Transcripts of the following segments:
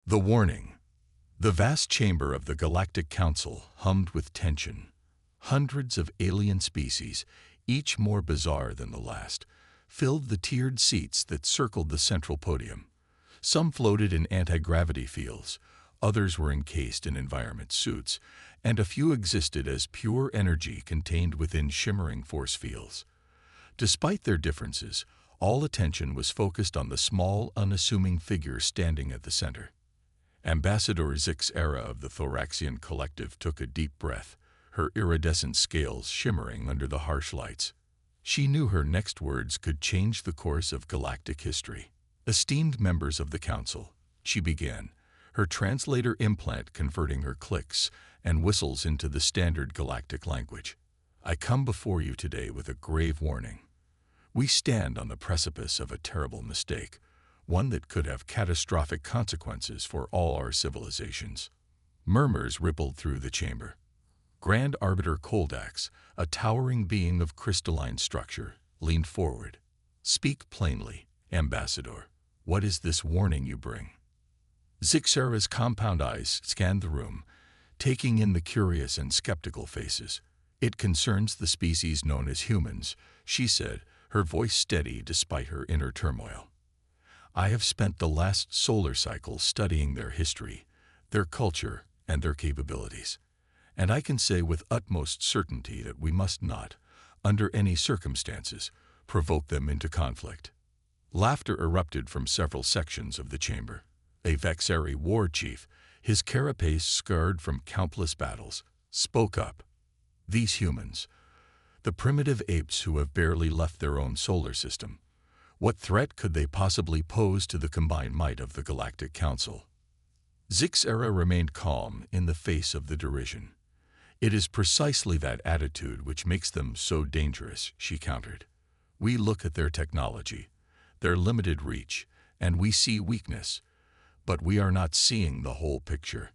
The warning. The vast chamber of the Galactic Council hummed with tension. Hundreds of alien species, each more bizarre than the last, filled the tiered seats that circled the central podium. Some floated in anti-gravity fields, others were encased in environment suits, and a few existed as pure energy contained within shimmering force fields. Despite their differences, all attention was focused on the small, unassuming figure standing at the center. Ambassador Zix Era of the Thoraxian Collective took a deep breath, her iridescent scales shimmering under the harsh lights. She knew her next words could change the course of galactic history. Esteemed members of the Council, she began, her translator implant converting her clicks and whistles into the standard galactic language. I come before you today with a grave warning. We stand on the precipice of a terrible mistake, one that could have catastrophic consequences for all our civilizations. Murmurs rippled through the chamber. Grand Arbiter Koldax, a towering being of crystalline structure, leaned forward. Speak plainly, Ambassador. What is this warning you bring? Zixera's compound eyes scanned the room, taking in the curious and skeptical faces. It concerns the species known as humans, she said, her voice steady despite her inner turmoil. I have spent the last solar cycle studying their history, their culture, and their capabilities. And I can say with utmost certainty that we must not, under any circumstances, provoke them into conflict. Laughter erupted from several sections of the chamber. A Vexari war chief, his carapace scarred from countless battles, spoke up. These humans, the primitive apes who have barely left their own solar system, what threat could they possibly pose to the combined might of the Galactic Council? Zixera remained calm in the face of the derision. It is precisely that attitude which makes them so dangerous, she countered. We look at their technology, their limited reach, and we see weakness, but we are not seeing the whole picture.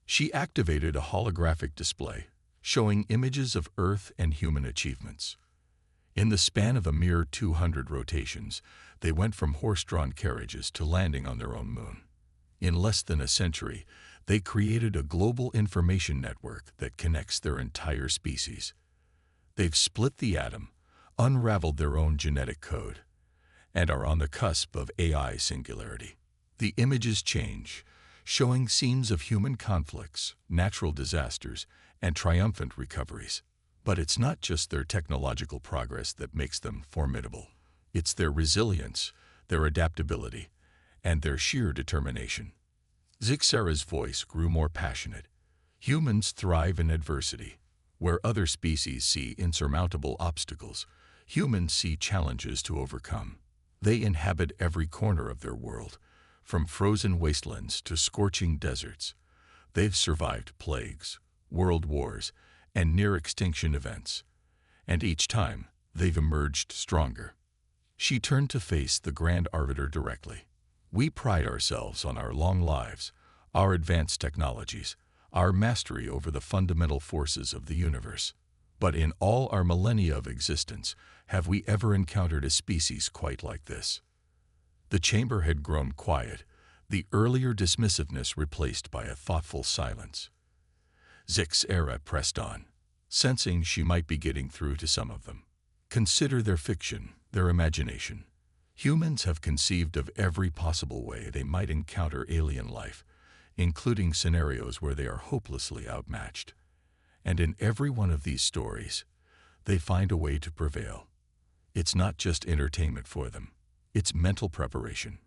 She activated a holographic display, showing images of Earth and human achievements. In the span of a mere 200 rotations, they went from horse-drawn carriages to landing on their own moon. In less than a century, they created a global information network that connects their entire species. They've split the atom, unraveled their own genetic code, and are on the cusp of AI singularity. The images change, showing scenes of human conflicts, natural disasters, and triumphant recoveries. But it's not just their technological progress that makes them formidable. It's their resilience, their adaptability, and their sheer determination. Zixera's voice grew more passionate. Humans thrive in adversity. Where other species see insurmountable obstacles, humans see challenges to overcome. They inhabit every corner of their world, from frozen wastelands to scorching deserts. They've survived plagues, world wars, and near-extinction events, and each time they've emerged stronger. She turned to face the Grand Arbiter directly. We pride ourselves on our long lives, our advanced technologies, our mastery over the fundamental forces of the universe. But in all our millennia of existence, have we ever encountered a species quite like this? The chamber had grown quiet, the earlier dismissiveness replaced by a thoughtful silence. Zixera pressed on, sensing she might be getting through to some of them. Consider their fiction, their imagination. Humans have conceived of every possible way they might encounter alien life, including scenarios where they are hopelessly outmatched. And in every one of these stories, they find a way to prevail. It's not just entertainment for them, it's mental preparation.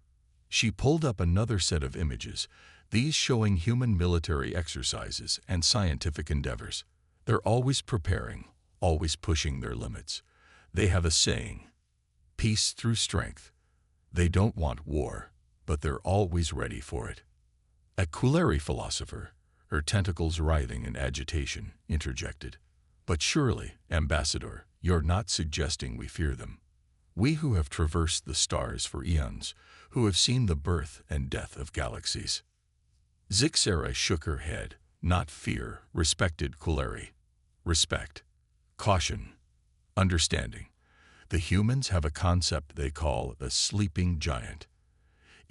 She pulled up another set of images, these showing human military exercises and scientific endeavors. They're always preparing, always pushing their limits. They have a saying, peace through strength. They don't want war, but they're always ready for it. A Kuleri philosopher, her tentacles writhing in agitation, interjected. But surely, Ambassador, you're not suggesting we fear them. We who have traversed the stars for eons, who have seen the birth and death of galaxies. Zixera shook her head. Not fear, respected Kuleri. Respect, caution, understanding. The humans have a concept they call a sleeping giant.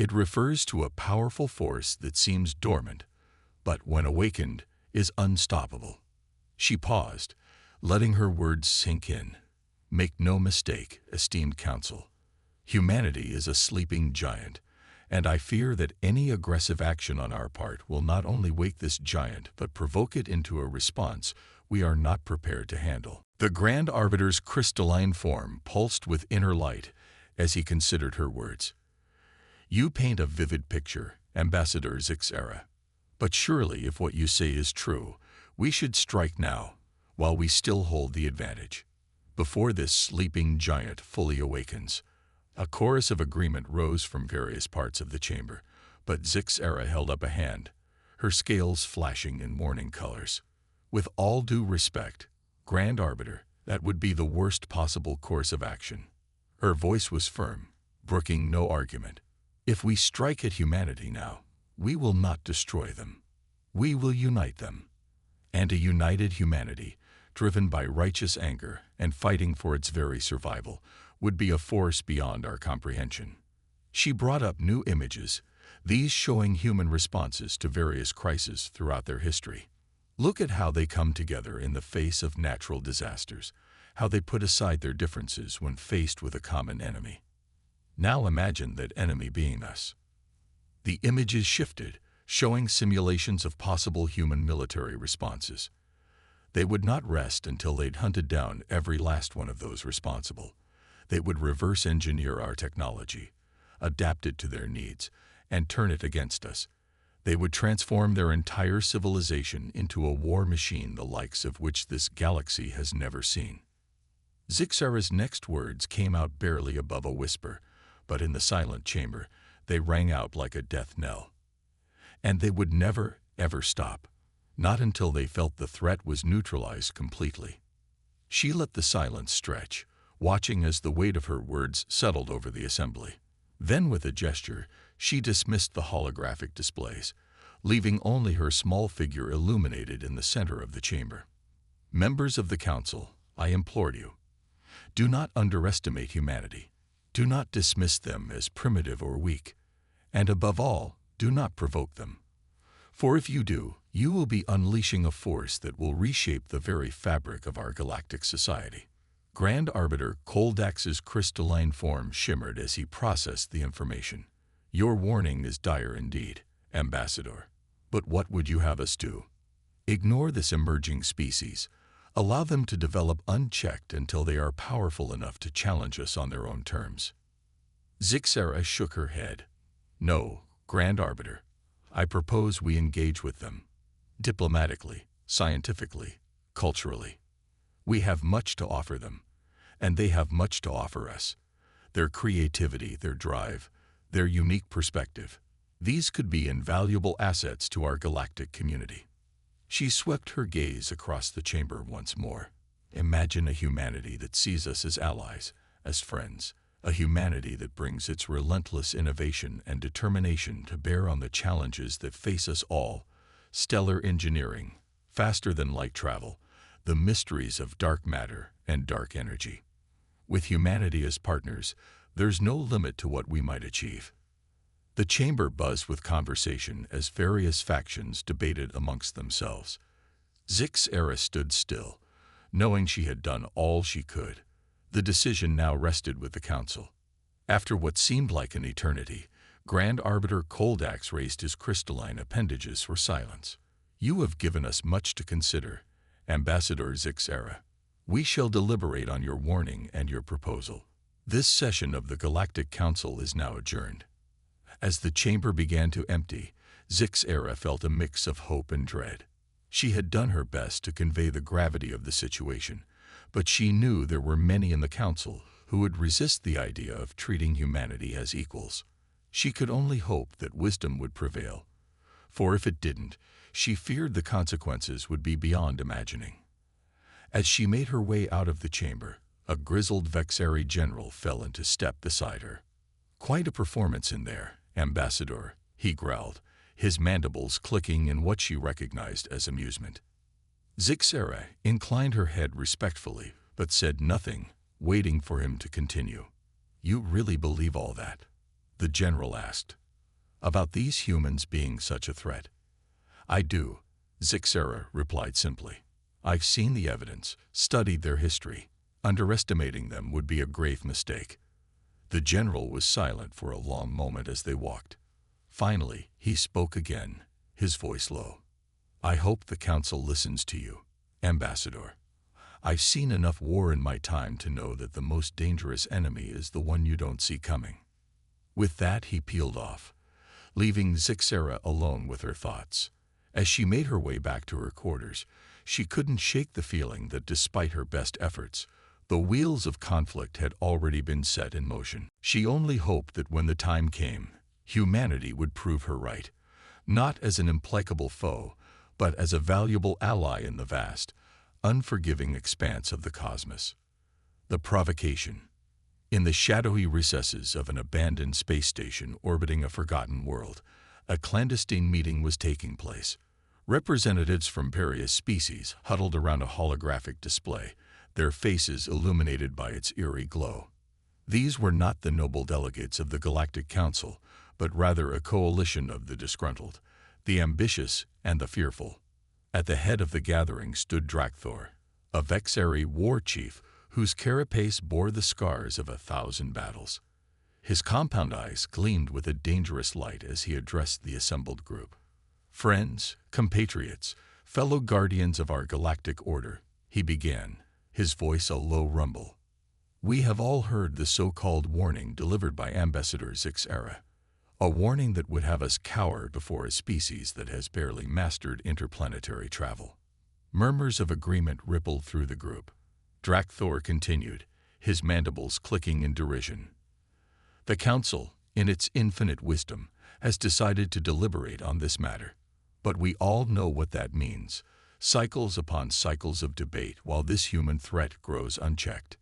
It refers to a powerful force that seems dormant, but when awakened, is unstoppable. She paused, letting her words sink in. Make no mistake, esteemed council. Humanity is a sleeping giant, and I fear that any aggressive action on our part will not only wake this giant but provoke it into a response we are not prepared to handle. The Grand Arbiter's crystalline form pulsed with inner light as he considered her words. You paint a vivid picture, Ambassador Zixera. But surely, if what you say is true, we should strike now, while we still hold the advantage, before this sleeping giant fully awakens. A chorus of agreement rose from various parts of the chamber, but Zixera held up a hand, her scales flashing in warning colors. With all due respect, Grand Arbiter, that would be the worst possible course of action. Her voice was firm, brooking no argument. If we strike at humanity now, we will not destroy them. We will unite them. And a united humanity, driven by righteous anger and fighting for its very survival, would be a force beyond our comprehension. She brought up new images, these showing human responses to various crises throughout their history. Look at how they come together in the face of natural disasters, how they put aside their differences when faced with a common enemy. Now imagine that enemy being us. The images shifted, showing simulations of possible human military responses. They would not rest until they'd hunted down every last one of those responsible. They would reverse engineer our technology, adapt it to their needs, and turn it against us. They would transform their entire civilization into a war machine the likes of which this galaxy has never seen. Zixera's next words came out barely above a whisper, but in the silent chamber, they rang out like a death knell. And they would never, ever stop, not until they felt the threat was neutralized completely. She let the silence stretch, watching as the weight of her words settled over the assembly. Then, with a gesture, she dismissed the holographic displays, leaving only her small figure illuminated in the center of the chamber. Members of the council, I implore you, do not underestimate humanity. Do not dismiss them as primitive or weak. And above all, do not provoke them. For if you do, you will be unleashing a force that will reshape the very fabric of our galactic society. Grand Arbiter Koldax's crystalline form shimmered as he processed the information. Your warning is dire indeed, Ambassador. But what would you have us do? Ignore this emerging species. Allow them to develop unchecked until they are powerful enough to challenge us on their own terms. Zixera shook her head. No, Grand Arbiter. I propose we engage with them. Diplomatically, scientifically, culturally. We have much to offer them, and they have much to offer us. Their creativity, their drive, their unique perspective. These could be invaluable assets to our galactic community. She swept her gaze across the chamber once more. Imagine a humanity that sees us as allies, as friends. A humanity that brings its relentless innovation and determination to bear on the challenges that face us all. Stellar engineering, faster than light travel, the mysteries of dark matter and dark energy. With humanity as partners, there's no limit to what we might achieve. The chamber buzzed with conversation as various factions debated amongst themselves. Zixera stood still, knowing she had done all she could. The decision now rested with the council. After what seemed like an eternity, Grand Arbiter Koldax raised his crystalline appendages for silence. You have given us much to consider, Ambassador Zixera. We shall deliberate on your warning and your proposal. This session of the Galactic Council is now adjourned. As the chamber began to empty, Zixera felt a mix of hope and dread. She had done her best to convey the gravity of the situation, but she knew there were many in the council who would resist the idea of treating humanity as equals. She could only hope that wisdom would prevail, for if it didn't, she feared the consequences would be beyond imagining. As she made her way out of the chamber, a grizzled Vexari general fell into step beside her. Quite a performance in there, Ambassador, he growled, his mandibles clicking in what she recognized as amusement. Zixera inclined her head respectfully, but said nothing, waiting for him to continue. You really believe all that? The general asked. about these humans being such a threat. I do, Zixera replied simply. I've seen the evidence, studied their history. Underestimating them would be a grave mistake. The general was silent for a long moment as they walked. Finally, he spoke again, his voice low. I hope the council listens to you, Ambassador. I've seen enough war in my time to know that the most dangerous enemy is the one you don't see coming. With that, he peeled off, leaving Zixera alone with her thoughts. As she made her way back to her quarters, she couldn't shake the feeling that despite her best efforts, the wheels of conflict had already been set in motion. She only hoped that when the time came, humanity would prove her right, not as an implacable foe, but as a valuable ally in the vast, unforgiving expanse of the cosmos. The provocation. In the shadowy recesses of an abandoned space station orbiting a forgotten world, a clandestine meeting was taking place. Representatives from various species huddled around a holographic display, their faces illuminated by its eerie glow. These were not the noble delegates of the Galactic Council, but rather a coalition of the disgruntled, the ambitious, and the fearful. At the head of the gathering stood Drakthor, a Vexari war chief whose carapace bore the scars of 1,000 battles. His compound eyes gleamed with a dangerous light as he addressed the assembled group. Friends, compatriots, fellow guardians of our galactic order, he began, his voice a low rumble. We have all heard the so-called warning delivered by Ambassador Zixera, a warning that would have us cower before a species that has barely mastered interplanetary travel. Murmurs of agreement rippled through the group. Drakthor continued, his mandibles clicking in derision. The Council, in its infinite wisdom, has decided to deliberate on this matter. But we all know what that means. Cycles upon cycles of debate while this human threat grows unchecked.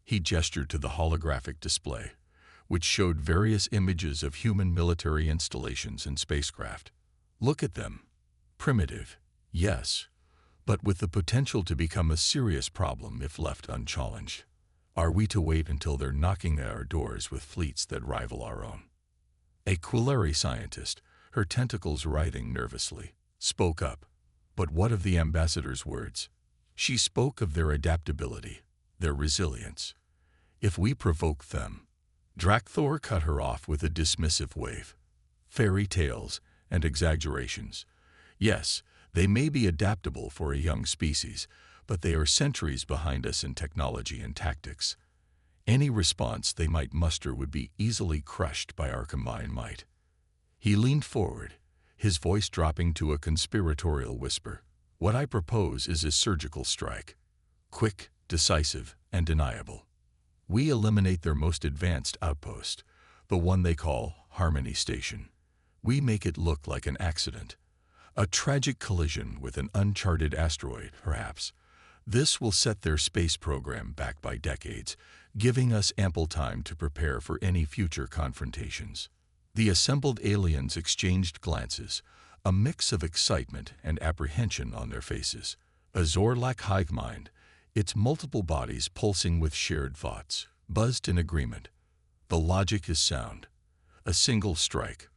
He gestured to the holographic display, which showed various images of human military installations and spacecraft. Look at them. Primitive, yes, but with the potential to become a serious problem if left unchallenged. Are we to wait until they're knocking at our doors with fleets that rival our own? A Quilleri scientist, her tentacles writhing nervously, spoke up. But what of the ambassador's words? She spoke of their adaptability, their resilience. If we provoke them, Drakthor cut her off with a dismissive wave. Fairy tales and exaggerations. Yes, they may be adaptable for a young species, but they are centuries behind us in technology and tactics. Any response they might muster would be easily crushed by our combined might. He leaned forward, his voice dropping to a conspiratorial whisper. What I propose is a surgical strike. Quick, decisive, and deniable. We eliminate their most advanced outpost, the one they call Harmony Station. We make it look like an accident. A tragic collision with an uncharted asteroid, perhaps. This will set their space program back by decades, giving us ample time to prepare for any future confrontations. The assembled aliens exchanged glances, a mix of excitement and apprehension on their faces. A Zorlak hive mind, its multiple bodies pulsing with shared thoughts, buzzed in agreement. The logic is sound. A single strike,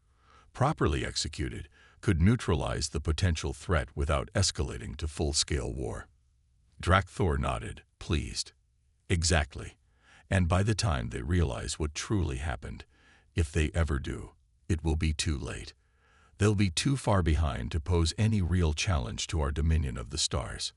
properly executed, could neutralize the potential threat without escalating to full-scale war. Drakthor nodded, pleased. Exactly. And by the time they realize what truly happened, if they ever do, it will be too late. They'll be too far behind to pose any real challenge to our dominion of the stars.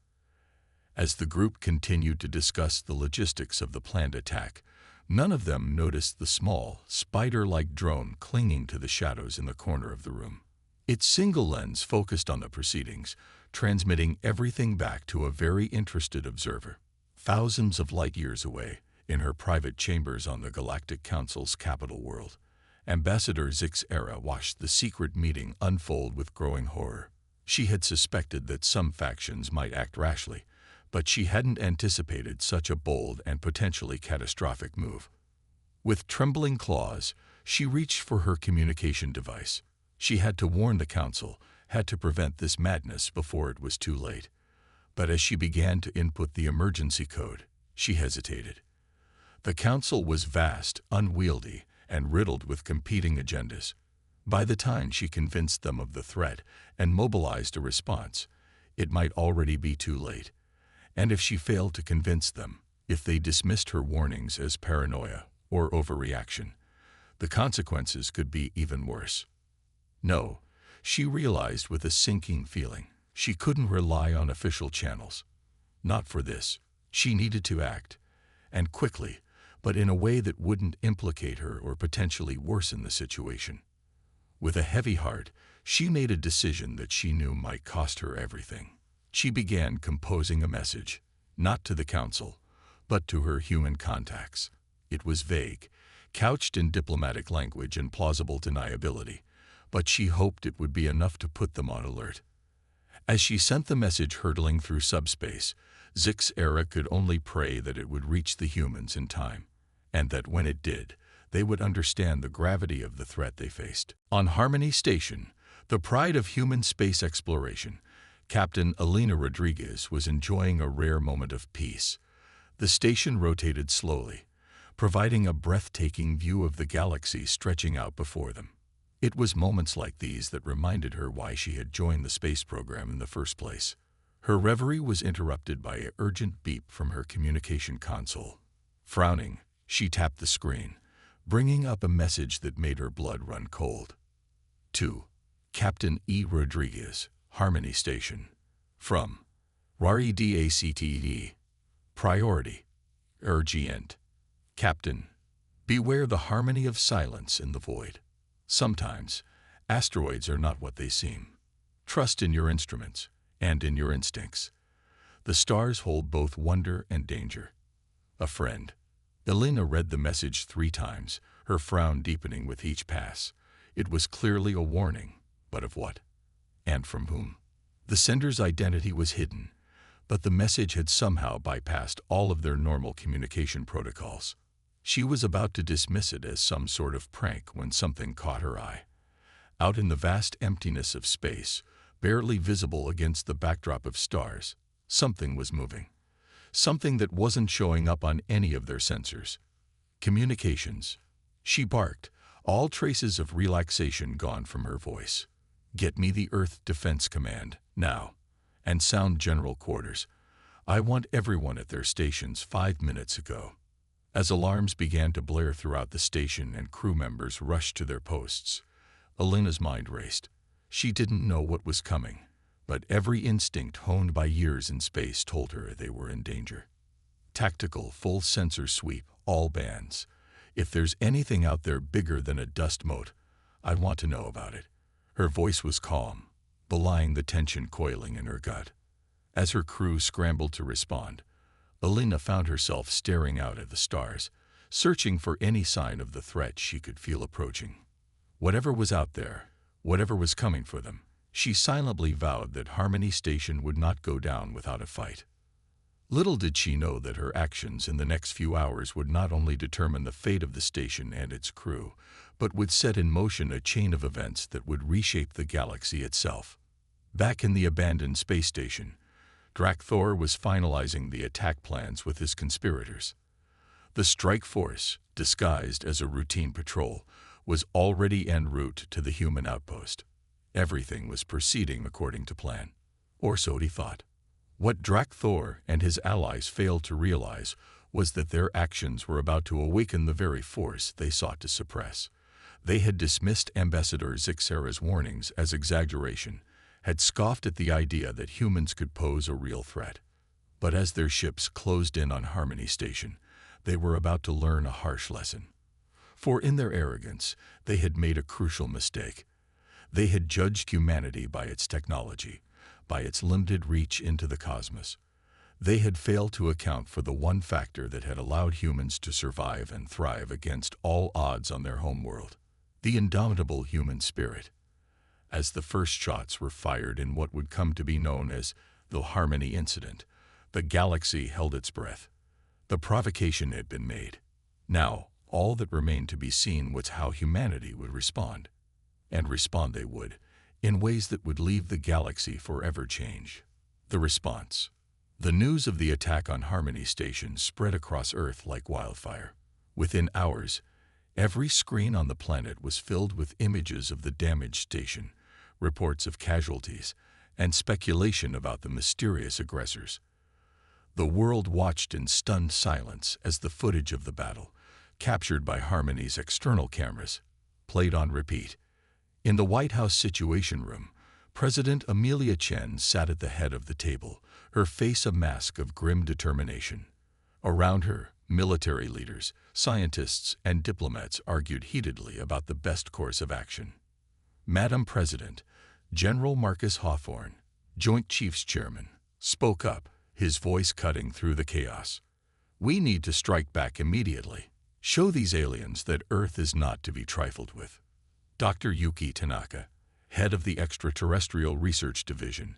As the group continued to discuss the logistics of the planned attack, none of them noticed the small, spider-like drone clinging to the shadows in the corner of the room. Its single lens focused on the proceedings, transmitting everything back to a very interested observer. Thousands of light-years away, in her private chambers on the Galactic Council's capital world, Ambassador Zixera watched the secret meeting unfold with growing horror. She had suspected that some factions might act rashly, but she hadn't anticipated such a bold and potentially catastrophic move. With trembling claws, she reached for her communication device. She had to warn the Council, had to prevent this madness before it was too late. But as she began to input the emergency code, she hesitated. The Council was vast, unwieldy, and riddled with competing agendas. By the time she convinced them of the threat and mobilized a response, it might already be too late. And if she failed to convince them, if they dismissed her warnings as paranoia or overreaction, the consequences could be even worse. No, she realized with a sinking feeling, she couldn't rely on official channels. Not for this. She needed to act, and quickly, but in a way that wouldn't implicate her or potentially worsen the situation. With a heavy heart, she made a decision that she knew might cost her everything. She began composing a message, not to the council, but to her human contacts. It was vague, couched in diplomatic language and plausible deniability, but she hoped it would be enough to put them on alert. As she sent the message hurtling through subspace, Zix-Era could only pray that it would reach the humans in time, and that when it did, they would understand the gravity of the threat they faced. On Harmony Station, the pride of human space exploration, Captain Elena Rodriguez was enjoying a rare moment of peace. The station rotated slowly, providing a breathtaking view of the galaxy stretching out before them. It was moments like these that reminded her why she had joined the space program in the first place. Her reverie was interrupted by an urgent beep from her communication console. Frowning, she tapped the screen, bringing up a message that made her blood run cold. To Captain E. Rodriguez, Harmony Station. From RARIDACTE. Priority. Urgent. Captain, beware the harmony of silence in the void. Sometimes, asteroids are not what they seem. Trust in your instruments and in your instincts. The stars hold both wonder and danger. A friend. Elena read the message 3 times, her frown deepening with each pass. It was clearly a warning, but of what? And from whom? The sender's identity was hidden, but the message had somehow bypassed all of their normal communication protocols. She was about to dismiss it as some sort of prank when something caught her eye. Out in the vast emptiness of space, barely visible against the backdrop of stars, something was moving. Something that wasn't showing up on any of their sensors. Communications. She barked, all traces of relaxation gone from her voice. Get me the Earth Defense Command, now. And sound general quarters. I want everyone at their stations 5 minutes ago. As alarms began to blare throughout the station and crew members rushed to their posts, Elena's mind raced. She didn't know what was coming, but every instinct honed by years in space told her they were in danger. Tactical, full sensor sweep, all bands. If there's anything out there bigger than a dust mote, I want to know about it. Her voice was calm, belying the tension coiling in her gut. As her crew scrambled to respond, Elena found herself staring out at the stars, searching for any sign of the threat she could feel approaching. Whatever was out there, whatever was coming for them, she silently vowed that Harmony Station would not go down without a fight. Little did she know that her actions in the next few hours would not only determine the fate of the station and its crew, but would set in motion a chain of events that would reshape the galaxy itself. Back in the abandoned space station, Drak-Thor was finalizing the attack plans with his conspirators. The strike force, disguised as a routine patrol, was already en route to the human outpost. Everything was proceeding according to plan, or so he thought. What Drak-Thor and his allies failed to realize was that their actions were about to awaken the very force they sought to suppress. They had dismissed Ambassador Zix-Era's warnings as exaggeration, had scoffed at the idea that humans could pose a real threat. But as their ships closed in on Harmony Station, they were about to learn a harsh lesson. For in their arrogance, they had made a crucial mistake. They had judged humanity by its technology, by its limited reach into the cosmos. They had failed to account for the one factor that had allowed humans to survive and thrive against all odds on their homeworld: the indomitable human spirit. As the first shots were fired in what would come to be known as the Harmony Incident, the galaxy held its breath. The provocation had been made. Now, all that remained to be seen was how humanity would respond. And respond they would, in ways that would leave the galaxy forever changed. The response. The news of the attack on Harmony Station spread across Earth like wildfire. Within hours, Every screen on the planet was filled with images of the damaged station, reports of casualties, and speculation about the mysterious aggressors. The world watched in stunned silence as the footage of the battle, captured by Harmony's external cameras, played on repeat. In the White House Situation Room, President Amelia Chen sat at the head of the table, her face a mask of grim determination. Around her, military leaders, scientists, and diplomats argued heatedly about the best course of action. Madam President, General Marcus Hawthorne, Joint Chiefs Chairman, spoke up, his voice cutting through the chaos. We need to strike back immediately. Show these aliens that Earth is not to be trifled with. Dr. Yuki Tanaka, head of the Extraterrestrial Research Division,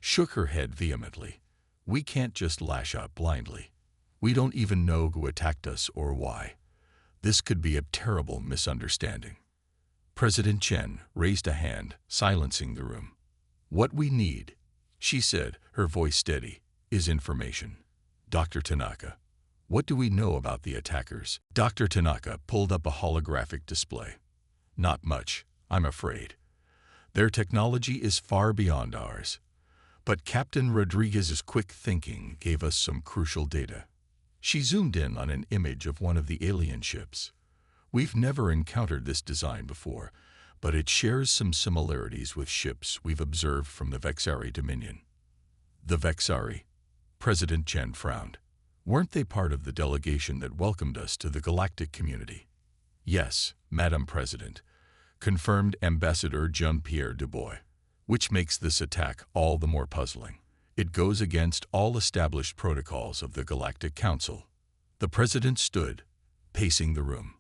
shook her head vehemently. We can't just lash out blindly. We don't even know who attacked us or why. This could be a terrible misunderstanding. President Chen raised a hand, silencing the room. What we need, she said, her voice steady, is information. Dr. Tanaka, what do we know about the attackers? Dr. Tanaka pulled up a holographic display. Not much, I'm afraid. Their technology is far beyond ours. But Captain Rodriguez's quick thinking gave us some crucial data. She zoomed in on an image of one of the alien ships. We've never encountered this design before, but it shares some similarities with ships we've observed from the Vexari Dominion. The Vexari? President Chen frowned. Weren't they part of the delegation that welcomed us to the Galactic community? Yes, Madam President, confirmed Ambassador Jean-Pierre Dubois, which makes this attack all the more puzzling. It goes against all established protocols of the Galactic Council. The President stood, pacing the room.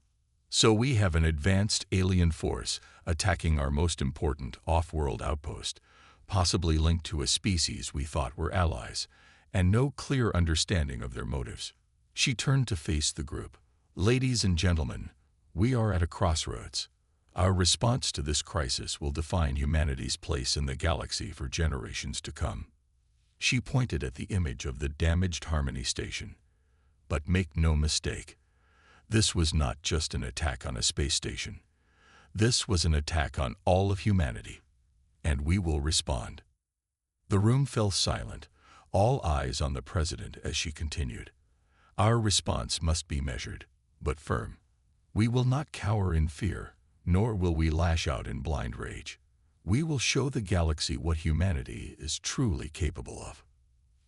So we have an advanced alien force attacking our most important off-world outpost, possibly linked to a species we thought were allies, and no clear understanding of their motives. She turned to face the group. Ladies and gentlemen, we are at a crossroads. Our response to this crisis will define humanity's place in the galaxy for generations to come. She pointed at the image of the damaged Harmony station. But make no mistake, this was not just an attack on a space station. This was an attack on all of humanity, and we will respond. The room fell silent, all eyes on the President as she continued. Our response must be measured, but firm. We will not cower in fear, nor will we lash out in blind rage. We will show the galaxy what humanity is truly capable of.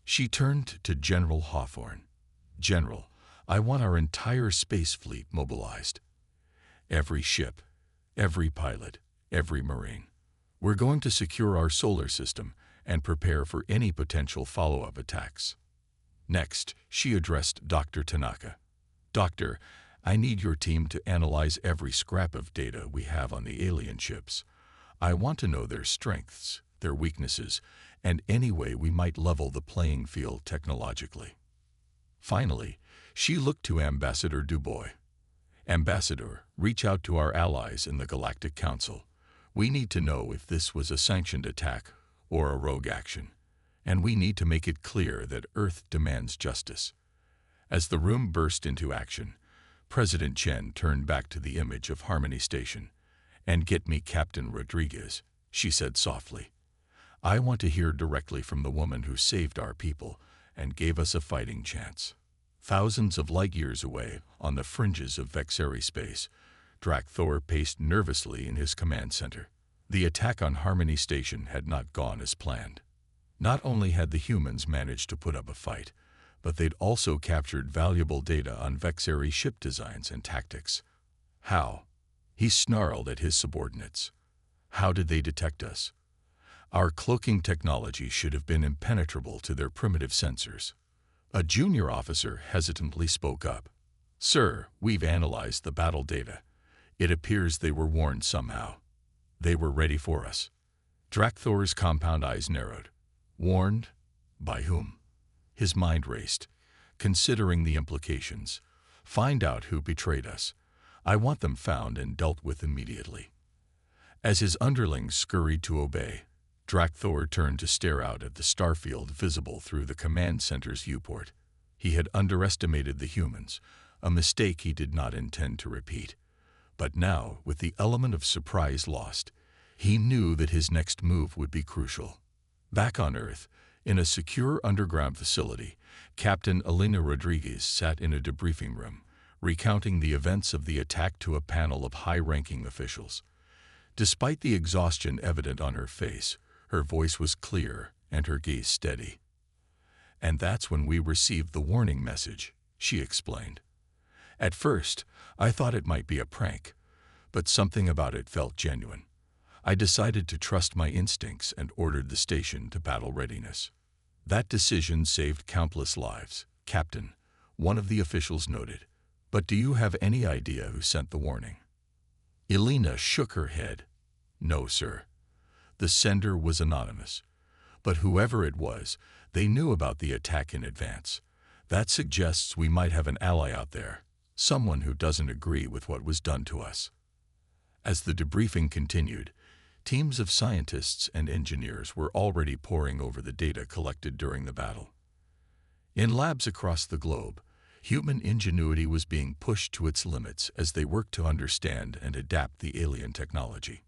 She turned to General Hawthorne. General, I want our entire space fleet mobilized. Every ship, every pilot, every Marine. We're going to secure our solar system and prepare for any potential follow-up attacks. Next, she addressed Dr. Tanaka. Doctor, I need your team to analyze every scrap of data we have on the alien ships. I want to know their strengths, their weaknesses, and any way we might level the playing field technologically. Finally, she looked to Ambassador Dubois. Ambassador, reach out to our allies in the Galactic Council. We need to know if this was a sanctioned attack or a rogue action, and we need to make it clear that Earth demands justice. As the room burst into action, President Chen turned back to the image of Harmony Station. And get me Captain Rodriguez, she said softly. I want to hear directly from the woman who saved our people and gave us a fighting chance. Thousands of light years away, on the fringes of Vexari space, Thor paced nervously in his command center. The attack on Harmony Station had not gone as planned. Not only had the humans managed to put up a fight, but they'd also captured valuable data on Vexari ship designs and tactics. How? He snarled at his subordinates. How did they detect us? Our cloaking technology should have been impenetrable to their primitive sensors. A junior officer hesitantly spoke up. Sir, we've analyzed the battle data. It appears they were warned somehow. They were ready for us. Thor's compound eyes narrowed. Warned? By whom? His mind raced, considering the implications. Find out who betrayed us. I want them found and dealt with immediately. As his underlings scurried to obey, Thor turned to stare out at the starfield visible through the command center's viewport. He had underestimated the humans, a mistake he did not intend to repeat. But now, with the element of surprise lost, he knew that his next move would be crucial. Back on Earth, in a secure underground facility, Captain Elena Rodriguez sat in a debriefing room, recounting the events of the attack to a panel of high-ranking officials. Despite the exhaustion evident on her face, her voice was clear and her gaze steady. "And that's when we received the warning message," she explained. "At first, I thought it might be a prank, but something about it felt genuine. I decided to trust my instincts and ordered the station to battle readiness. That decision saved countless lives, Captain," one of the officials noted. "But do you have any idea who sent the warning?" Elena shook her head. "No, sir. The sender was anonymous. But whoever it was, they knew about the attack in advance. That suggests we might have an ally out there, someone who doesn't agree with what was done to us." As the debriefing continued, teams of scientists and engineers were already poring over the data collected during the battle. In labs across the globe, human ingenuity was being pushed to its limits as they worked to understand and adapt the alien technology.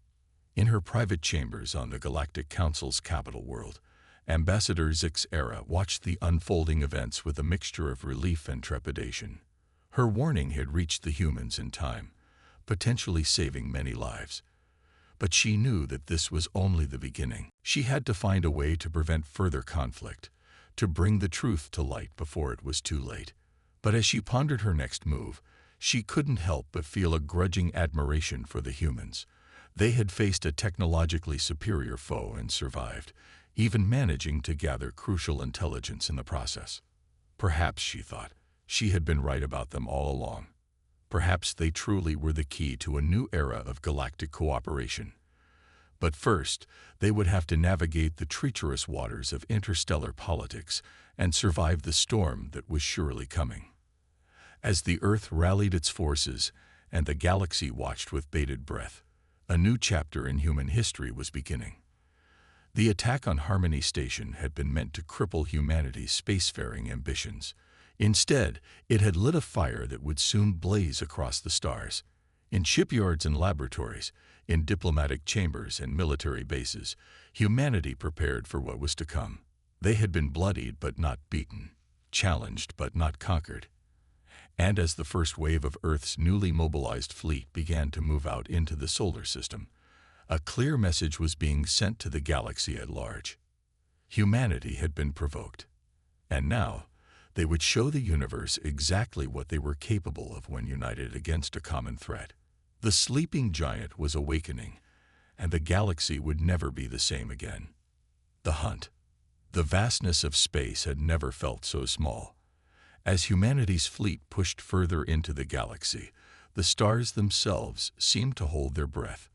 In her private chambers on the Galactic Council's capital world, Ambassador Zix watched the unfolding events with a mixture of relief and trepidation. Her warning had reached the humans in time, potentially saving many lives. But she knew that this was only the beginning. She had to find a way to prevent further conflict, to bring the truth to light before it was too late. But as she pondered her next move, she couldn't help but feel a grudging admiration for the humans. They had faced a technologically superior foe and survived, even managing to gather crucial intelligence in the process. Perhaps, she thought, she had been right about them all along. Perhaps they truly were the key to a new era of galactic cooperation. But first, they would have to navigate the treacherous waters of interstellar politics and survive the storm that was surely coming. As the Earth rallied its forces and the galaxy watched with bated breath, a new chapter in human history was beginning. The attack on Harmony Station had been meant to cripple humanity's spacefaring ambitions. Instead, it had lit a fire that would soon blaze across the stars. In shipyards and laboratories, in diplomatic chambers and military bases, humanity prepared for what was to come. They had been bloodied but not beaten, challenged but not conquered. And as the first wave of Earth's newly mobilized fleet began to move out into the solar system, a clear message was being sent to the galaxy at large. Humanity had been provoked, and now they would show the universe exactly what they were capable of when united against a common threat. The sleeping giant was awakening, and the galaxy would never be the same again. The hunt. The vastness of space had never felt so small. As humanity's fleet pushed further into the galaxy, the stars themselves seemed to hold their breath.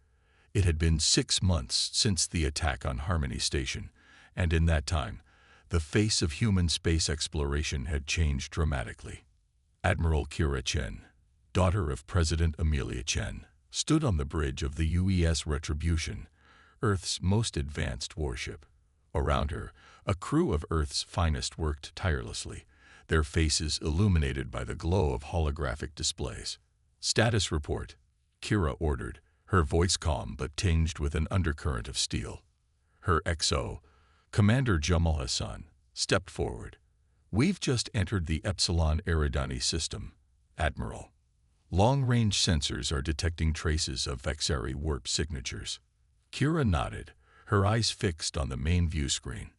It had been 6 months since the attack on Harmony Station, and in that time, the face of human space exploration had changed dramatically. Admiral Kira Chen, daughter of President Amelia Chen, stood on the bridge of the UES Retribution, Earth's most advanced warship. Around her, a crew of Earth's finest worked tirelessly, their faces illuminated by the glow of holographic displays. "Status report," Kira ordered, her voice calm but tinged with an undercurrent of steel. Her XO, Commander Jamal Hassan, stepped forward. "We've just entered the Epsilon Eridani system, Admiral. Long-range sensors are detecting traces of Vexari warp signatures." Kira nodded, her eyes fixed on the main view screen.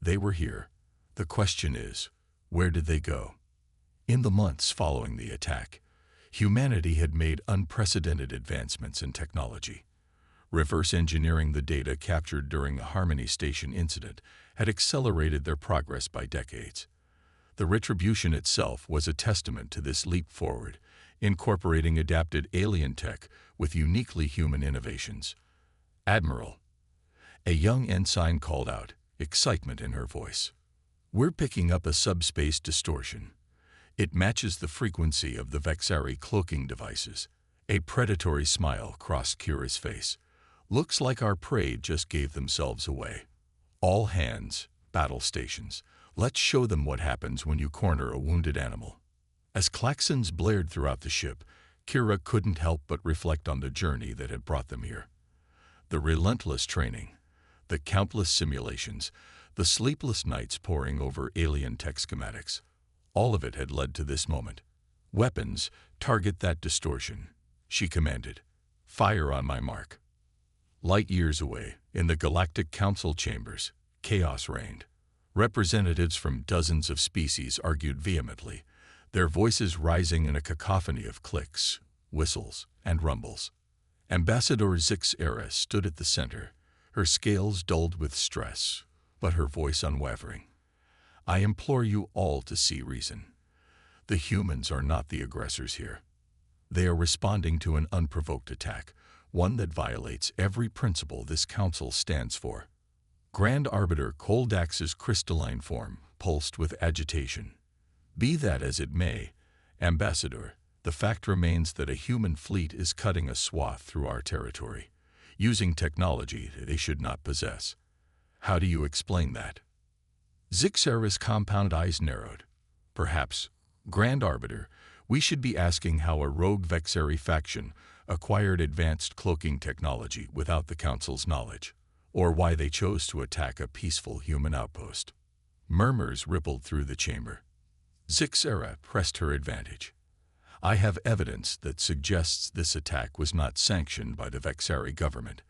They were here. The question is, where did they go? In the months following the attack, humanity had made unprecedented advancements in technology. Reverse engineering the data captured during the Harmony Station incident had accelerated their progress by decades. The Retribution itself was a testament to this leap forward, incorporating adapted alien tech with uniquely human innovations. "Admiral," a young ensign called out, excitement in her voice. "We're picking up a subspace distortion. It matches the frequency of the Vexari cloaking devices." A predatory smile crossed Kira's face. "Looks like our prey just gave themselves away. All hands, battle stations. Let's show them what happens when you corner a wounded animal." As klaxons blared throughout the ship, Kira couldn't help but reflect on the journey that had brought them here. The relentless training, the countless simulations, the sleepless nights poring over alien tech schematics. All of it had led to this moment. "Weapons, target that distortion," she commanded. "Fire on my mark." Light years away, in the Galactic Council chambers, chaos reigned. Representatives from dozens of species argued vehemently, their voices rising in a cacophony of clicks, whistles, and rumbles. Ambassador Zixera stood at the center, her scales dulled with stress, but her voice unwavering. "I implore you all to see reason. The humans are not the aggressors here. They are responding to an unprovoked attack, one that violates every principle this council stands for." Grand Arbiter Koldax's crystalline form pulsed with agitation. "Be that as it may, Ambassador, the fact remains that a human fleet is cutting a swath through our territory, using technology they should not possess. How do you explain that?" Zixera's compound eyes narrowed. "Perhaps, Grand Arbiter, we should be asking how a rogue Vexari faction acquired advanced cloaking technology without the Council's knowledge, or why they chose to attack a peaceful human outpost." Murmurs rippled through the chamber. Zixera pressed her advantage. "I have evidence that suggests this attack was not sanctioned by the Vexari government,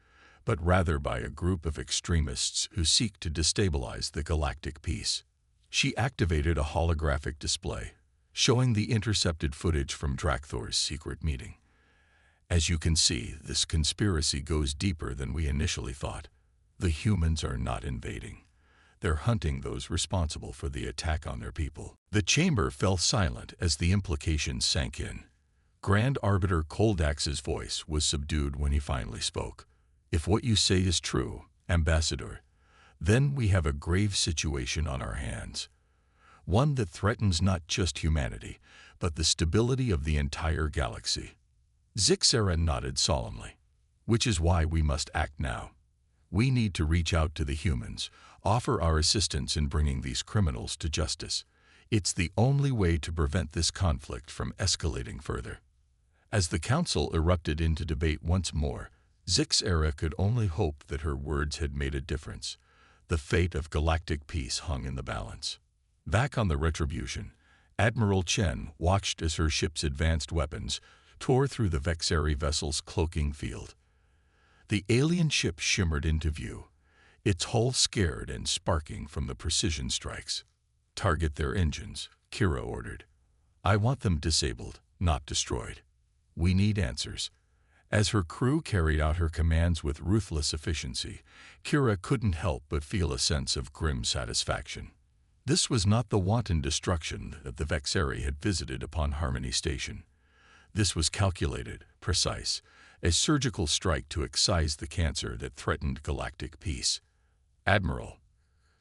but rather by a group of extremists who seek to destabilize the galactic peace." She activated a holographic display, showing the intercepted footage from Drakthor's secret meeting. "As you can see, this conspiracy goes deeper than we initially thought. The humans are not invading. They're hunting those responsible for the attack on their people." The chamber fell silent as the implications sank in. Grand Arbiter Koldax's voice was subdued when he finally spoke. "If what you say is true, Ambassador, then we have a grave situation on our hands. One that threatens not just humanity, but the stability of the entire galaxy." Zixera nodded solemnly. "Which is why we must act now. We need to reach out to the humans, offer our assistance in bringing these criminals to justice. It's the only way to prevent this conflict from escalating further." As the council erupted into debate once more, Zixera could only hope that her words had made a difference. The fate of galactic peace hung in the balance. Back on the Retribution, Admiral Chen watched as her ship's advanced weapons tore through the Vexari vessel's cloaking field. The alien ship shimmered into view, its hull scared and sparking from the precision strikes. "Target their engines," Kira ordered. "I want them disabled, not destroyed. We need answers." As her crew carried out her commands with ruthless efficiency, Kira couldn't help but feel a sense of grim satisfaction. This was not the wanton destruction that the Vexari had visited upon Harmony Station. This was calculated, precise, a surgical strike to excise the cancer that threatened galactic peace. "Admiral,"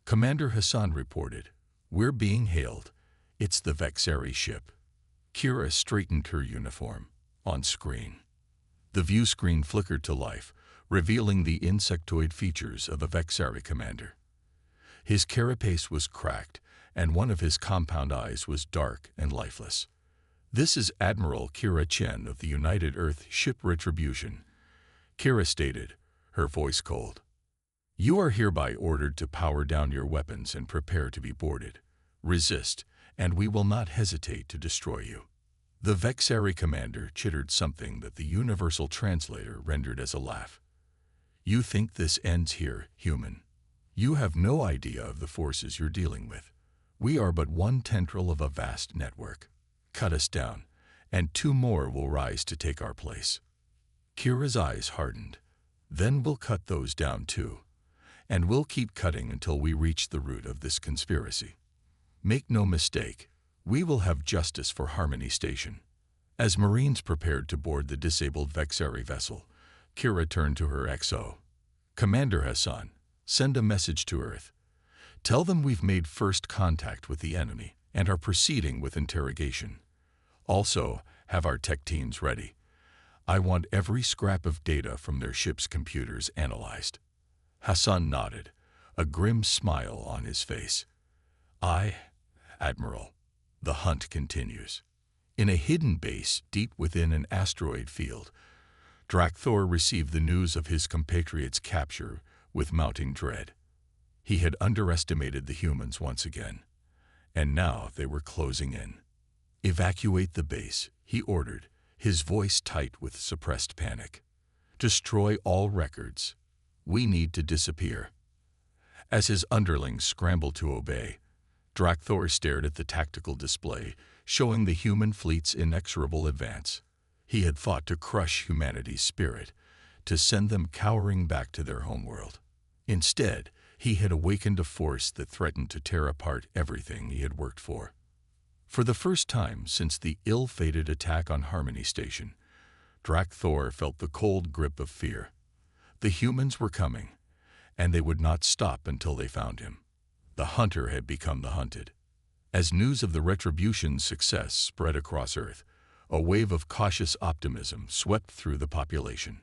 Commander Hassan reported, "we're being hailed. It's the Vexari ship." Kira straightened her uniform. On screen, the view screen flickered to life, revealing the insectoid features of a Vexari commander. His carapace was cracked, and one of his compound eyes was dark and lifeless. "This is Admiral Kira Chen of the United Earth Ship Retribution," Kira stated, her voice cold. "You are hereby ordered to power down your weapons and prepare to be boarded. Resist, and we will not hesitate to destroy you." The Vexari commander chittered something that the universal translator rendered as a laugh. "You think this ends here, human? You have no idea of the forces you're dealing with. We are but one tendril of a vast network. Cut us down, and two more will rise to take our place." Kira's eyes hardened. "Then we'll cut those down too. And we'll keep cutting until we reach the root of this conspiracy. Make no mistake, we will have justice for Harmony Station." As Marines prepared to board the disabled Vexari vessel, Kira turned to her XO. "Commander Hassan, send a message to Earth. Tell them we've made first contact with the enemy and are proceeding with interrogation. Also, have our tech teams ready. I want every scrap of data from their ship's computers analyzed." Hassan nodded, a grim smile on his face. "Aye, Admiral. The hunt continues." In a hidden base deep within an asteroid field, Drakthor received the news of his compatriots' capture with mounting dread. He had underestimated the humans once again, and now they were closing in. "Evacuate the base," he ordered, his voice tight with suppressed panic. "Destroy all records. We need to disappear." As his underlings scrambled to obey, Drakthor stared at the tactical display, showing the human fleet's inexorable advance. He had fought to crush humanity's spirit, to send them cowering back to their homeworld. Instead, he had awakened a force that threatened to tear apart everything he had worked for. For the first time since the ill-fated attack on Harmony Station, Drakthor felt the cold grip of fear. The humans were coming, and they would not stop until they found him. The hunter had become the hunted. As news of the Retribution's success spread across Earth, a wave of cautious optimism swept through the population.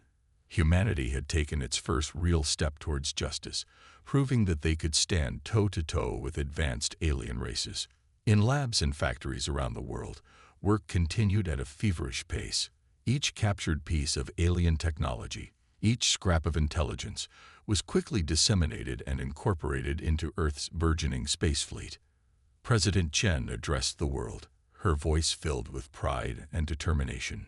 Humanity had taken its first real step towards justice, proving that they could stand toe-to-toe with advanced alien races. In labs and factories around the world, work continued at a feverish pace. Each captured piece of alien technology, each scrap of intelligence, was quickly disseminated and incorporated into Earth's burgeoning space fleet. President Chen addressed the world, her voice filled with pride and determination.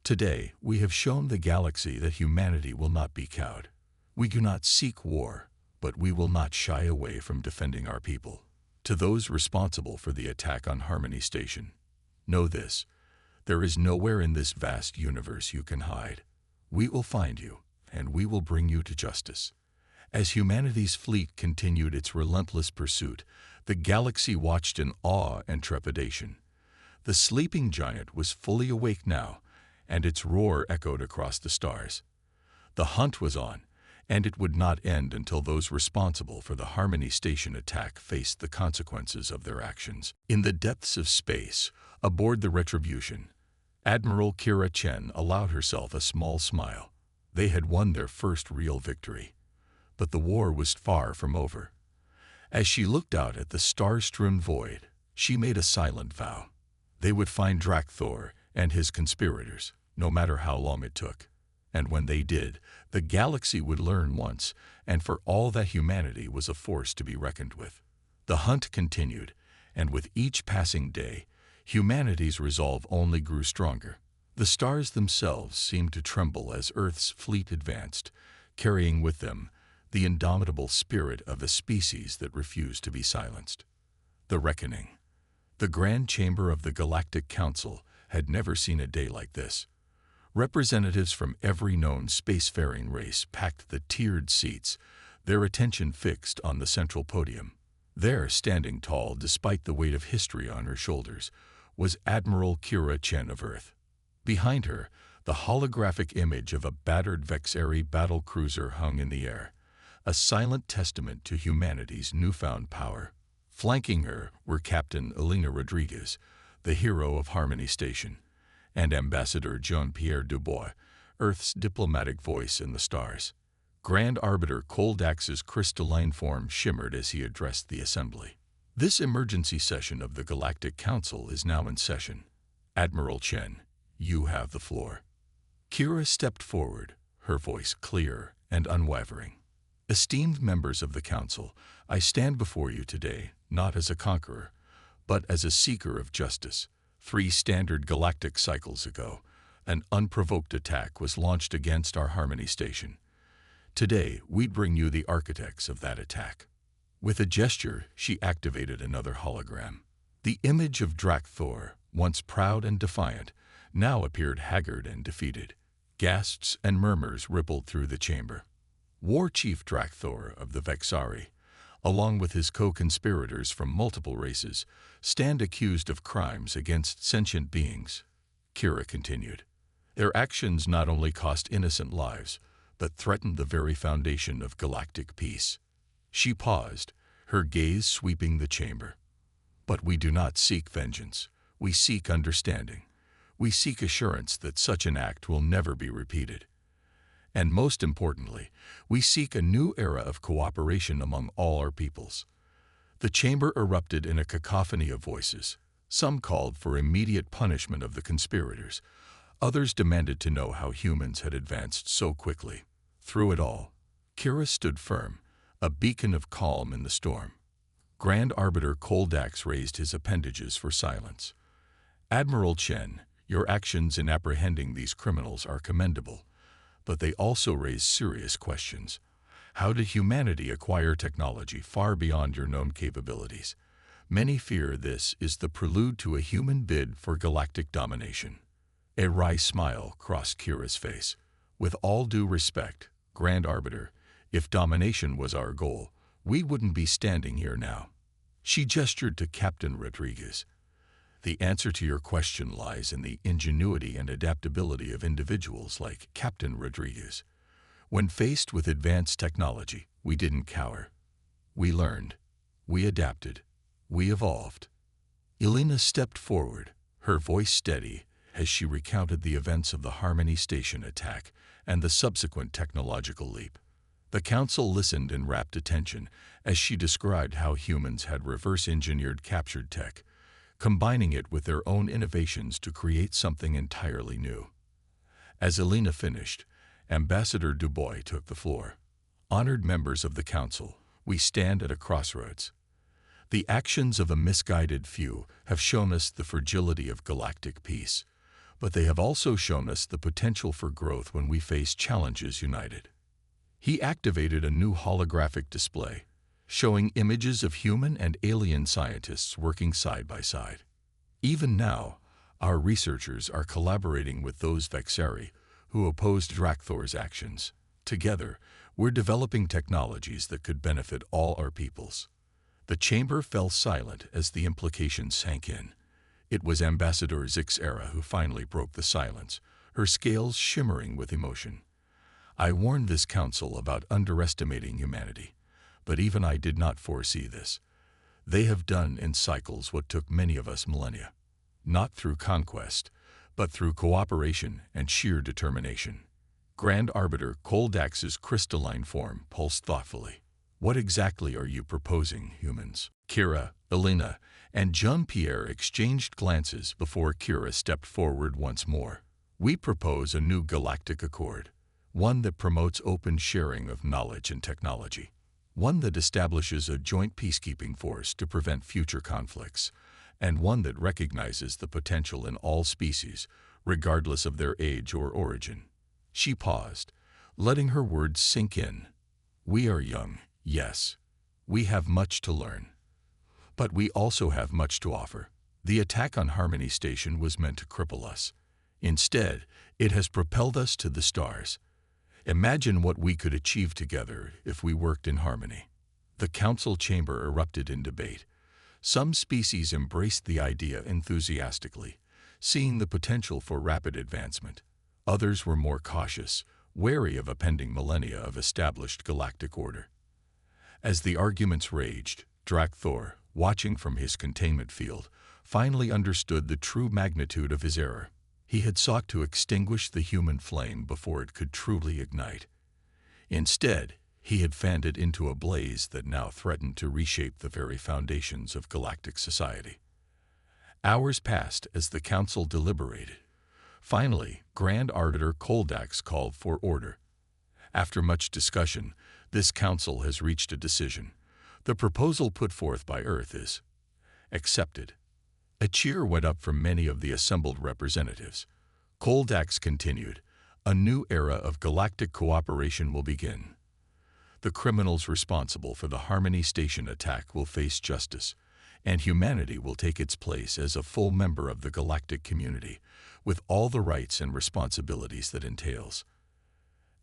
"Today, we have shown the galaxy that humanity will not be cowed. We do not seek war, but we will not shy away from defending our people. To those responsible for the attack on Harmony Station, know this: there is nowhere in this vast universe you can hide. We will find you, and we will bring you to justice." As humanity's fleet continued its relentless pursuit, the galaxy watched in awe and trepidation. The sleeping giant was fully awake now, and its roar echoed across the stars. The hunt was on, and it would not end until those responsible for the Harmony Station attack faced the consequences of their actions. In the depths of space, aboard the Retribution, Admiral Kira Chen allowed herself a small smile. They had won their first real victory. But the war was far from over. As she looked out at the star-strewn void, she made a silent vow. They would find Drakthor and his conspirators, no matter how long it took. And when they did, the galaxy would learn once and for all that humanity was a force to be reckoned with. The hunt continued, and with each passing day, humanity's resolve only grew stronger. The stars themselves seemed to tremble as Earth's fleet advanced, carrying with them the indomitable spirit of a species that refused to be silenced. The reckoning. The Grand Chamber of the Galactic Council had never seen a day like this. Representatives from every known spacefaring race packed the tiered seats, their attention fixed on the central podium. There, standing tall despite the weight of history on her shoulders, was Admiral Kira Chen of Earth. Behind her, the holographic image of a battered Vexari battlecruiser hung in the air, a silent testament to humanity's newfound power. Flanking her were Captain Elena Rodriguez, the hero of Harmony Station, and Ambassador Jean-Pierre Dubois, Earth's diplomatic voice in the stars. Grand Arbiter Koldax's crystalline form shimmered as he addressed the assembly. "This emergency session of the Galactic Council is now in session. Admiral Chen, you have the floor." Kira stepped forward, her voice clear and unwavering. "Esteemed members of the Council, I stand before you today not as a conqueror, but as a seeker of justice. 3 standard galactic cycles ago, an unprovoked attack was launched against our Harmony Station. Today, we bring you the architects of that attack." With a gesture, she activated another hologram. The image of Drakthor, once proud and defiant, now appeared haggard and defeated. Gasps and murmurs rippled through the chamber. War Chief Drakthor of the Vexari, along with his co-conspirators from multiple races, stand accused of crimes against sentient beings. Kira continued. Their actions not only cost innocent lives, but threatened the very foundation of galactic peace. She paused, her gaze sweeping the chamber. "But we do not seek vengeance. We seek understanding. We seek assurance that such an act will never be repeated. And most importantly, we seek a new era of cooperation among all our peoples." The chamber erupted in a cacophony of voices. Some called for immediate punishment of the conspirators. Others demanded to know how humans had advanced so quickly. Through it all, Kira stood firm, a beacon of calm in the storm. Grand Arbiter Koldax raised his appendages for silence. Admiral Chen, your actions in apprehending these criminals are commendable, but they also raise serious questions. How did humanity acquire technology far beyond your known capabilities? Many fear this is the prelude to a human bid for galactic domination. A wry smile crossed Kira's face. With all due respect, Grand Arbiter, if domination was our goal, we wouldn't be standing here now. She gestured to Captain Rodriguez. The answer to your question lies in the ingenuity and adaptability of individuals like Captain Rodriguez. When faced with advanced technology, we didn't cower. We learned. We adapted. We evolved. Elena stepped forward, her voice steady, as she recounted the events of the Harmony Station attack and the subsequent technological leap. The council listened in rapt attention as she described how humans had reverse-engineered captured tech, combining it with their own innovations to create something entirely new. As Elena finished, Ambassador Dubois took the floor. Honored members of the council, we stand at a crossroads. The actions of a misguided few have shown us the fragility of galactic peace, but they have also shown us the potential for growth when we face challenges united. He activated a new holographic display, showing images of human and alien scientists working side by side. Even now, our researchers are collaborating with those Vexari who opposed Drakthor's actions. Together, we're developing technologies that could benefit all our peoples. The chamber fell silent as the implications sank in. It was Ambassador Zixera who finally broke the silence, her scales shimmering with emotion. I warned this council about underestimating humanity, but even I did not foresee this. They have done in cycles what took many of us millennia. Not through conquest, but through cooperation and sheer determination. Grand Arbiter Koldax's crystalline form pulsed thoughtfully. What exactly are you proposing, humans? Kira, Elena, and Jean-Pierre exchanged glances before Kira stepped forward once more. We propose a new galactic accord, one that promotes open sharing of knowledge and technology, one that establishes a joint peacekeeping force to prevent future conflicts, and one that recognizes the potential in all species, regardless of their age or origin. She paused, letting her words sink in. We are young, yes. We have much to learn. But we also have much to offer. The attack on Harmony Station was meant to cripple us. Instead, it has propelled us to the stars. Imagine what we could achieve together if we worked in harmony. The council chamber erupted in debate. Some species embraced the idea enthusiastically, seeing the potential for rapid advancement. Others were more cautious, wary of a pending millennia of established galactic order. As the arguments raged, Drakthor, watching from his containment field, finally understood the true magnitude of his error. He had sought to extinguish the human flame before it could truly ignite. Instead, he had fanned it into a blaze that now threatened to reshape the very foundations of galactic society. Hours passed as the council deliberated. Finally, Grand Arbiter Koldax called for order. After much discussion, this council has reached a decision. The proposal put forth by Earth is accepted. A cheer went up from many of the assembled representatives. Koldax continued, a new era of galactic cooperation will begin. The criminals responsible for the Harmony Station attack will face justice, and humanity will take its place as a full member of the galactic community, with all the rights and responsibilities that entails.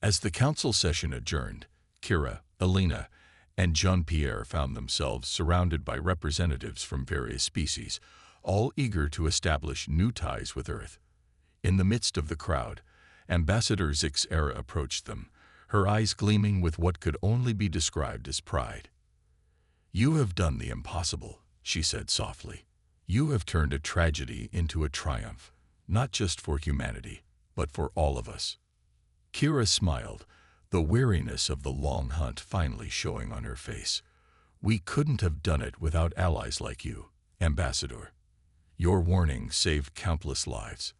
As the council session adjourned, Kira, Elena, and Jean-Pierre found themselves surrounded by representatives from various species, all eager to establish new ties with Earth. In the midst of the crowd, Ambassador Zixera approached them, her eyes gleaming with what could only be described as pride. You have done the impossible, she said softly. You have turned a tragedy into a triumph, not just for humanity, but for all of us. Kira smiled, the weariness of the long hunt finally showing on her face. We couldn't have done it without allies like you, Ambassador. Your warning saved countless lives.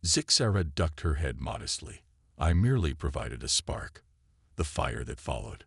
Zixara ducked her head modestly. I merely provided a spark. The fire that followed